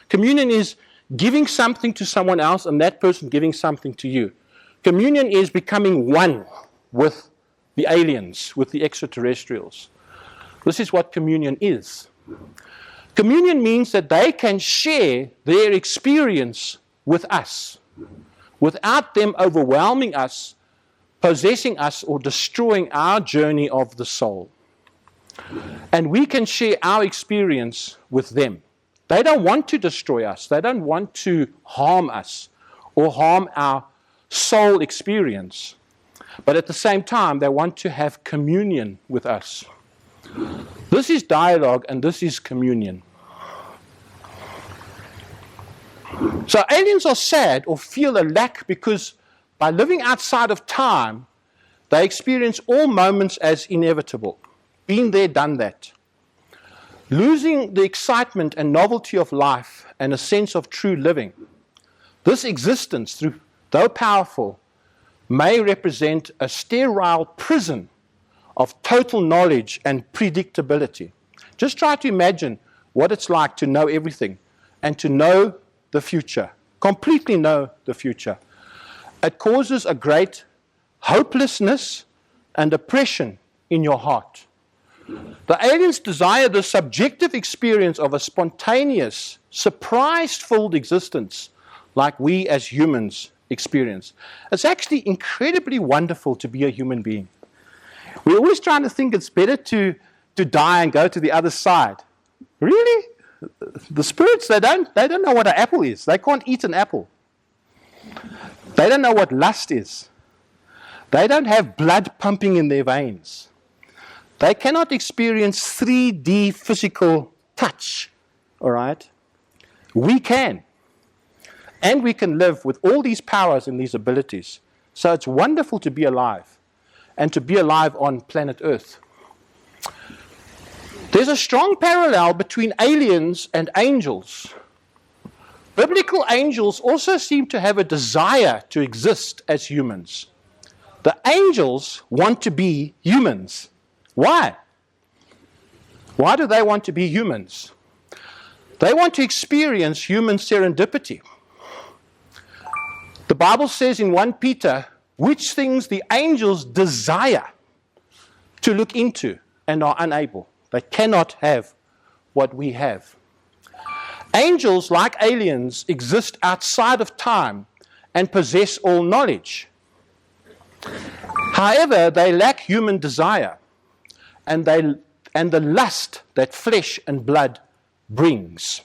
Communion is giving something to someone else and that person giving something to you. Communion is becoming one with the aliens, with the extraterrestrials. This is what communion is. Communion means that they can share their experience with us without them overwhelming us, possessing us, or destroying our journey of the soul. And we can share our experience with them. They don't want to destroy us. They don't want to harm us or harm our soul experience. But at the same time, they want to have communion with us. This is dialogue and this is communion. So aliens are sad or feel a lack because by living outside of time, they experience all moments as inevitable. Been there, done that. Losing the excitement and novelty of life and a sense of true living. This existence, though powerful, may represent a sterile prison of total knowledge and predictability. Just try to imagine what it's like to know everything and to know the future, completely know the future. It causes a great hopelessness and oppression in your heart. The aliens desire the subjective experience of a spontaneous, surprise-filled existence like we as humans experience. It's actually incredibly wonderful to be a human being. We're always trying to think it's better to die and go to the other side. Really? The spirits, they don't know what an apple is. They can't eat an apple. They don't know what lust is. They don't have blood pumping in their veins. They cannot experience 3D physical touch. All right? We can. And we can live with all these powers and these abilities. So it's wonderful to be alive. And to be alive on planet Earth. There's a strong parallel between aliens and angels. Biblical angels also seem to have a desire to exist as humans. The angels want to be humans. Why? Why do they want to be humans? They want to experience human serendipity. The Bible says in 1 Peter, which things the angels desire to look into and are unable. They cannot have what we have. Angels, like aliens, exist outside of time and possess all knowledge. However, they lack human desire and the lust that flesh and blood brings.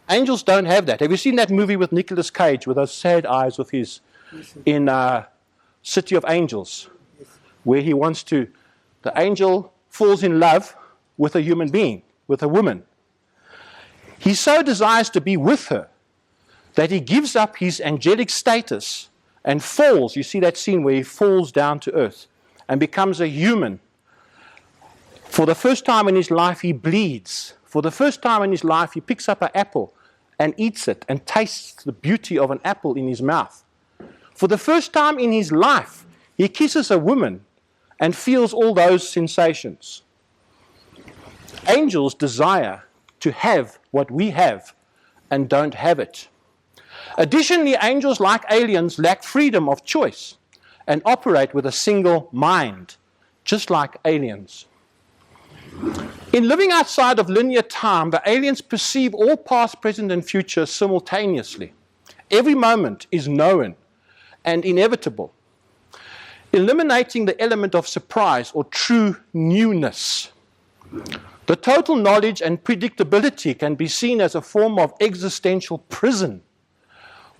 Angels don't have that. Have you seen that movie with Nicolas Cage with those sad eyes of his in City of Angels, where he wants to, the angel falls in love with a human being, with a woman. He so desires to be with her that he gives up his angelic status and falls. You see that scene where he falls down to earth and becomes a human. For the first time in his life, he bleeds. For the first time in his life, he picks up an apple and eats it and tastes the beauty of an apple in his mouth. For the first time in his life, he kisses a woman and feels all those sensations. Angels desire to have what we have and don't have it. Additionally, angels, like aliens, lack freedom of choice and operate with a single mind, just like aliens. In living outside of linear time, the aliens perceive all past, present, and future simultaneously. Every moment is known and inevitable, eliminating the element of surprise or true newness. The total knowledge and predictability can be seen as a form of existential prison,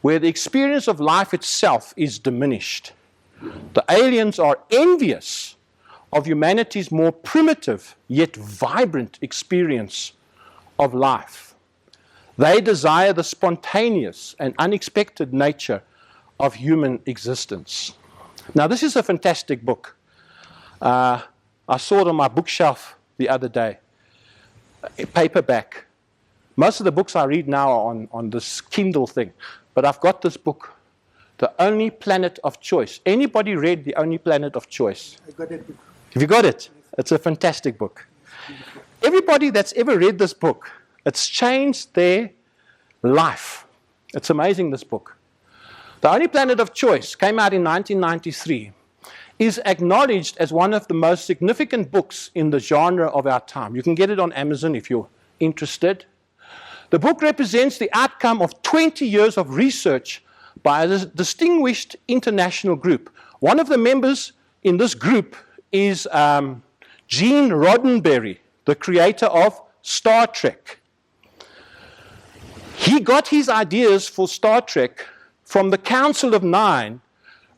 where the experience of life itself is diminished. The aliens are envious of humanity's more primitive yet vibrant experience of life. They desire the spontaneous and unexpected nature of human existence. Now, this is a fantastic book. I saw it on my bookshelf the other day, a paperback. Most of the books I read now are on this Kindle thing, but I've got this book, The Only Planet of Choice. Anybody read The Only Planet of Choice? I got that book. Have you got it? It's a fantastic book. Everybody that's ever read this book, it's changed their life. It's amazing, this book. The Only Planet of Choice came out in 1993, is acknowledged as one of the most significant books in the genre of our time. You can get it on Amazon if you're interested. The book represents the outcome of 20 years of research by a distinguished international group. One of the members in this group is Gene Roddenberry, the creator of Star Trek. He got his ideas for Star Trek from the Council of Nine,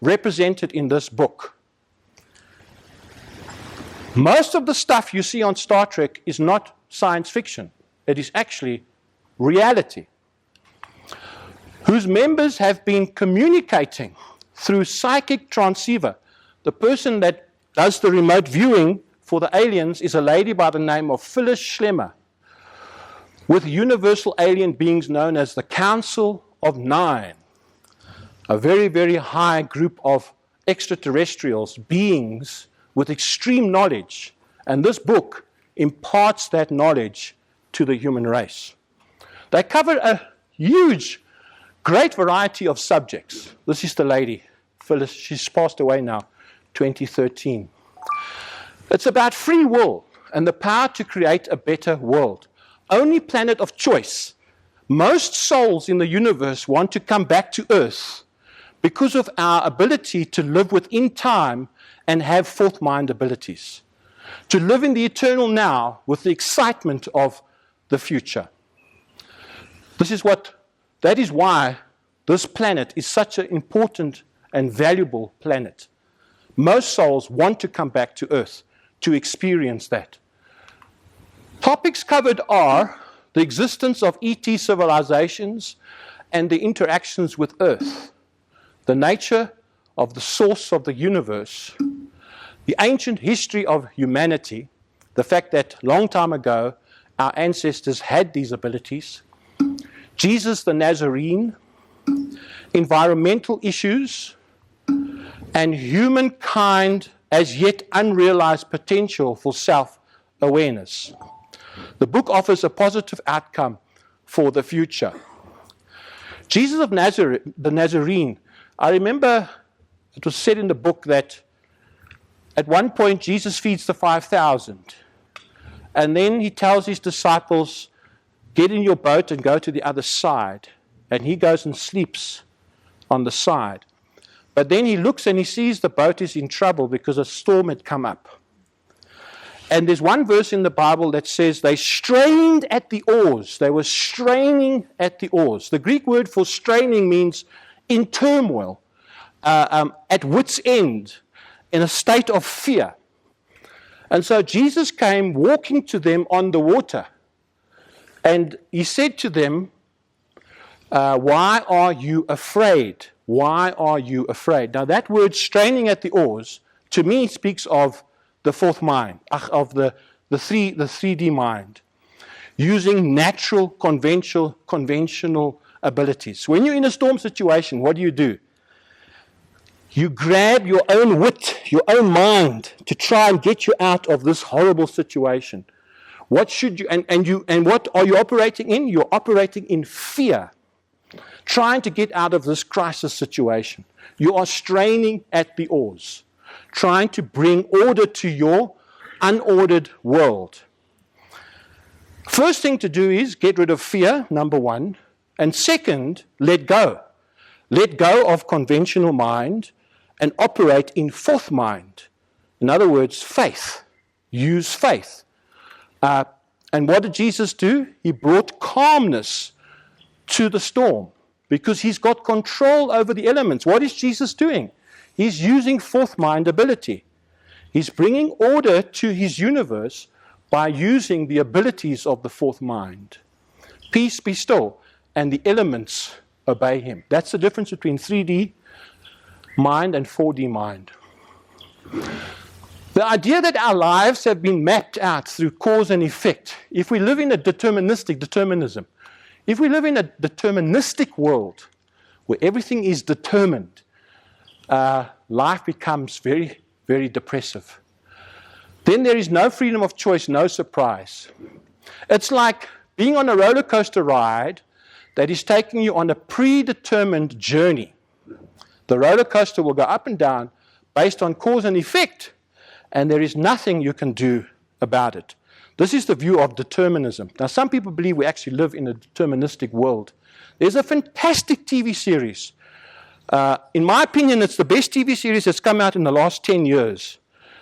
represented in this book. Most of the stuff you see on Star Trek is not science fiction. It is actually reality, whose members have been communicating through psychic transceiver. The person that does the remote viewing for the aliens is a lady by the name of Phyllis Schlemmer, with universal alien beings known as the Council of Nine, a very, very high group of extraterrestrials, beings with extreme knowledge. And this book imparts that knowledge to the human race. They cover a huge, great variety of subjects. This is the lady, Phyllis. She's passed away now, 2013. It's about free will and the power to create a better world. Only planet of choice. Most souls in the universe want to come back to Earth because of our ability to live within time and have fourth mind abilities. To live in the eternal now with the excitement of the future. That is why this planet is such an important and valuable planet. Most souls want to come back to Earth to experience that. Topics covered are the existence of ET civilizations and the interactions with Earth, the nature of the source of the universe, the ancient history of humanity, the fact that long time ago our ancestors had these abilities, Jesus the Nazarene, environmental issues, and humankind as yet unrealized potential for self-awareness. The book offers a positive outcome for the future. Jesus of Nazareth, the Nazarene, I remember it was said in the book that at one point Jesus feeds the 5,000, and then he tells his disciples, get in your boat and go to the other side, and he goes and sleeps on the side. But then he looks and he sees the boat is in trouble because a storm had come up. And there's one verse in the Bible that says they strained at the oars. They were straining at the oars. The Greek word for straining means in turmoil, at wit's end, in a state of fear. And so Jesus came walking to them on the water. And he said to them, why are you afraid? Why are you afraid? Now that word straining at the oars, to me speaks of the fourth mind, of the 3D mind, using natural, conventional abilities. When you're in a storm situation, what do? You grab your own wit, your own mind, to try and get you out of this horrible situation. What should you, and what are you operating in? You're operating in fear, trying to get out of this crisis situation. You are straining at the oars, trying to bring order to your unordered world. First thing to do is get rid of fear, number one. And second, let go. Let go of conventional mind and operate in fourth mind. In other words, faith. Use faith. And what did Jesus do? He brought calmness to the storm because he's got control over the elements. What is Jesus doing? He's using fourth mind ability. He's bringing order to his universe by using the abilities of the fourth mind. Peace, be still, and the elements obey him. That's the difference between 3D mind and 4D mind. The idea that our lives have been mapped out through cause and effect, if we live in a determinism, if we live in a deterministic world where everything is determined, life becomes very, very depressive. Then there is no freedom of choice, no surprise. It's like being on a roller coaster ride that is taking you on a predetermined journey. The roller coaster will go up and down based on cause and effect, and there is nothing you can do about it. This is the view of determinism. Now, some people believe we actually live in a deterministic world. There's a fantastic TV series. In my opinion, it's the best TV series that's come out in the last 10 years.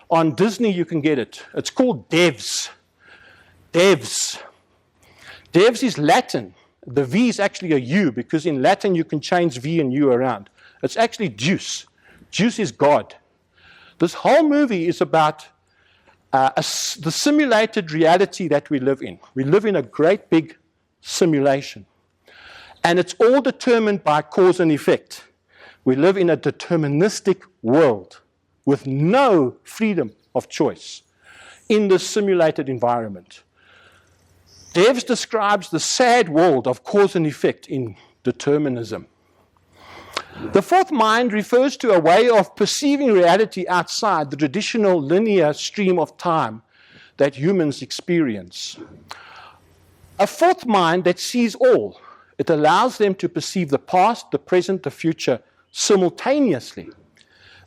On Disney, you can get it. It's called Devs. Devs. Devs is Latin. The V is actually a U, because in Latin you can change V and U around. It's actually Zeus. Zeus is God. This whole movie is about the simulated reality that we live in. We live in a great big simulation. And it's all determined by cause and effect. We live in a deterministic world with no freedom of choice in this simulated environment. Devs describes the sad world of cause and effect in determinism. The fourth mind refers to a way of perceiving reality outside the traditional linear stream of time that humans experience. A fourth mind that sees all. It allows them to perceive the past, the present, the future simultaneously.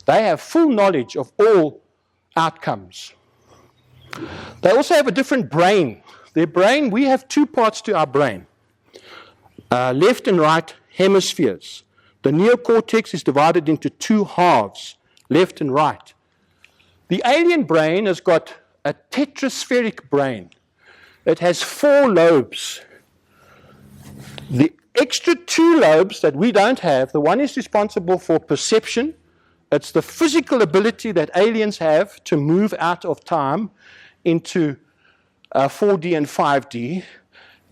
They have full knowledge of all outcomes. They also have a different brain. Their brain, we have two parts to our brain, left and right hemispheres. The neocortex is divided into two halves, left and right. The alien brain has got a tetraspheric brain. It has 4 lobes. The extra 2 lobes that we don't have, the one is responsible for perception. It's the physical ability that aliens have to move out of time into 4D and 5D.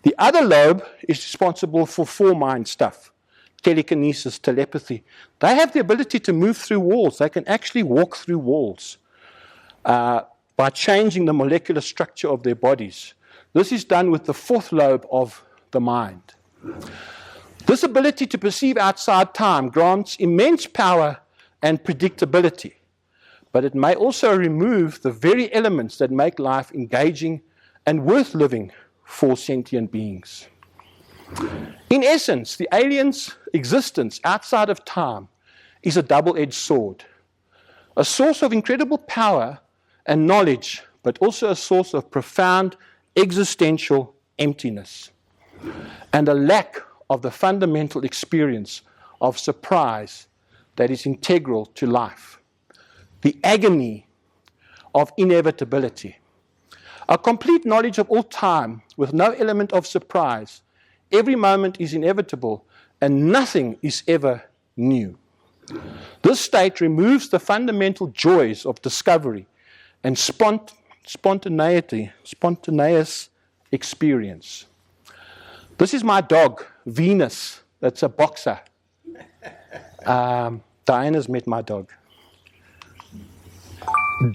The other lobe is responsible for 4-mind stuff. Telekinesis, telepathy. They have the ability to move through walls. They can actually walk through walls by changing the molecular structure of their bodies. This is done with the 4th lobe of the mind. This ability to perceive outside time grants immense power and predictability. But it may also remove the very elements that make life engaging and worth living for sentient beings. In essence, the aliens' existence outside of time is a double-edged sword, a source of incredible power and knowledge, but also a source of profound existential emptiness and a lack of the fundamental experience of surprise that is integral to life, the agony of inevitability. A complete knowledge of all time with no element of surprise. Every moment is inevitable and nothing is ever new. This state removes the fundamental joys of discovery and spontaneous experience. This is my dog, Venus. That's a boxer. Diana's met my dog.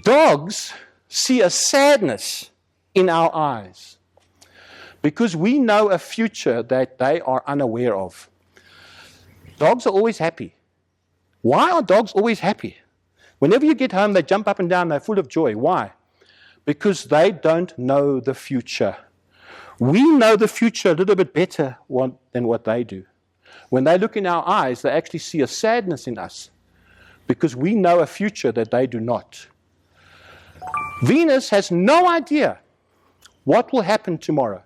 Dogs see a sadness in our eyes because we know a future that they are unaware of. Dogs are always happy. Why are dogs always happy? Whenever you get home, they jump up and down, they're full of joy. Why? Because they don't know the future. We know the future a little bit better than what they do. When they look in our eyes, they actually see a sadness in us because we know a future that they do not. Venus has no idea what will happen tomorrow.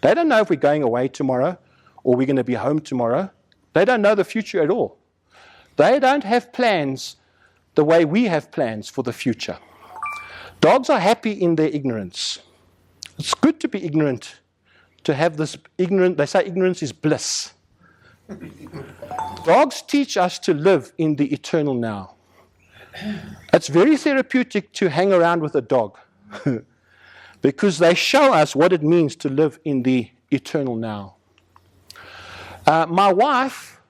They don't know if we're going away tomorrow or we're going to be home tomorrow. They don't know the future at all. They don't have plans the way we have plans for the future. Dogs are happy in their ignorance. It's good to be ignorant, to have this ignorant, they say ignorance is bliss. Dogs teach us to live in the eternal now. It's very therapeutic to hang around with a dog because they show us what it means to live in the eternal now. My wife,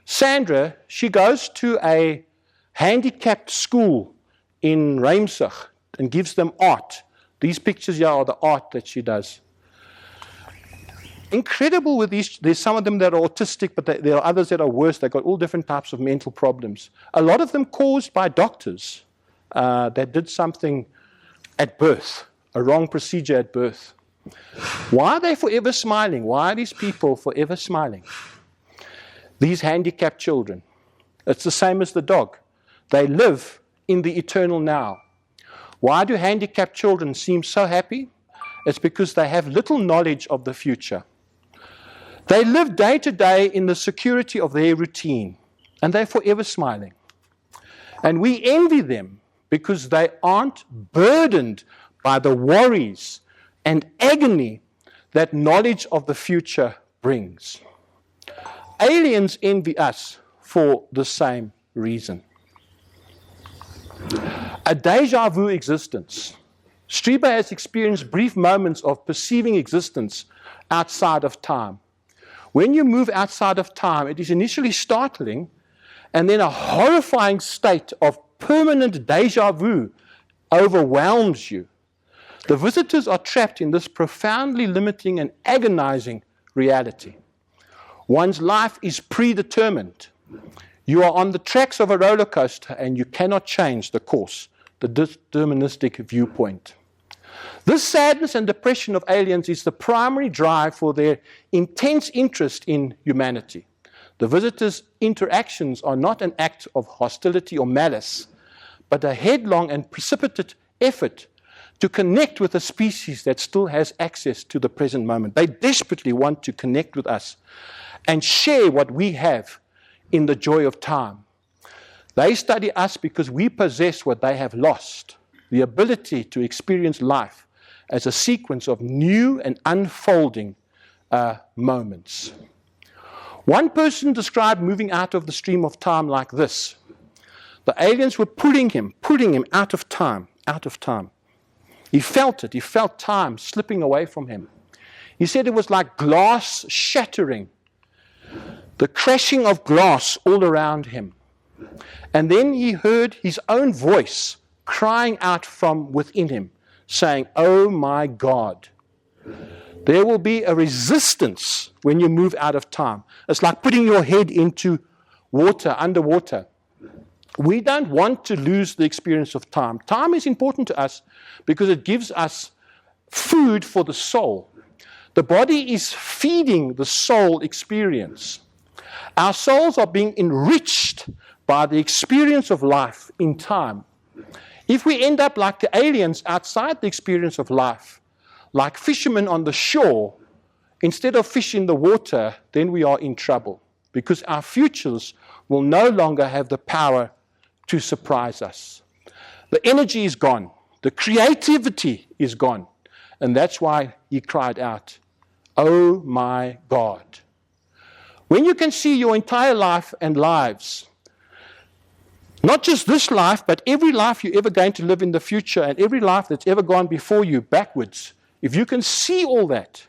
Sandra, she goes to a handicapped school in Reimsig and gives them art. These pictures here are the art that she does. Incredible with these, there's some of them that are autistic, but there are others that are worse. They've got all different types of mental problems. A lot of them caused by doctors that did something at birth, a wrong procedure at birth. Why are they forever smiling? Why are these people forever smiling? These handicapped children. It's the same as the dog. They live in the eternal now. Why do handicapped children seem so happy? It's because they have little knowledge of the future. They live day to day in the security of their routine, and they're forever smiling. And we envy them because they aren't burdened by the worries and agony that knowledge of the future brings. Aliens envy us for the same reason. A déjà vu existence. Strieber has experienced brief moments of perceiving existence outside of time. When you move outside of time, it is initially startling, and then a horrifying state of permanent déjà vu overwhelms you. The visitors are trapped in this profoundly limiting and agonizing reality. One's life is predetermined. You are on the tracks of a roller coaster, and you cannot change the course, the deterministic viewpoint. This sadness and depression of aliens is the primary drive for their intense interest in humanity. The visitors' interactions are not an act of hostility or malice, but a headlong and precipitate effort to connect with a species that still has access to the present moment. They desperately want to connect with us and share what we have in the joy of time. They study us because we possess what they have lost, the ability to experience life as a sequence of new and unfolding moments. One person described moving out of the stream of time like this. The aliens were pulling him out of time. He felt it. He felt time slipping away from him. He said it was like glass shattering, the crashing of glass all around him. And then he heard his own voice crying out from within him, saying, "Oh my God." There will be a resistance when you move out of time. It's like putting your head into water, underwater. We don't want to lose the experience of time. Time is important to us because it gives us food for the soul. The body is feeding the soul experience. Our souls are being enriched by the experience of life in time. If we end up like the aliens outside the experience of life, like fishermen on the shore, instead of fish in the water, then we are in trouble, because our futures will no longer have the power to surprise us. The energy is gone. The creativity is gone. And that's why he cried out, "Oh my God." When you can see your entire life and lives, not just this life, but every life you're ever going to live in the future and every life that's ever gone before you backwards, if you can see all that,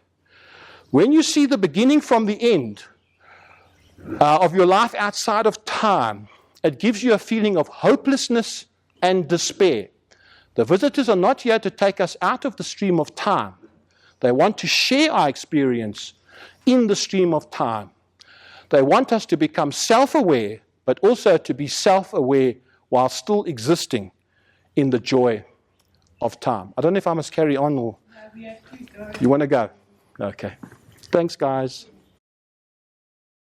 when you see the beginning from the end of your life outside of time, it gives you a feeling of hopelessness and despair. The visitors are not here to take us out of the stream of time. They want to share our experience in the stream of time. They want us to become self-aware, but also to be self-aware while still existing in the joy of time. I don't know if I must carry on or We have to go. you want to go? Okay. Thanks, guys.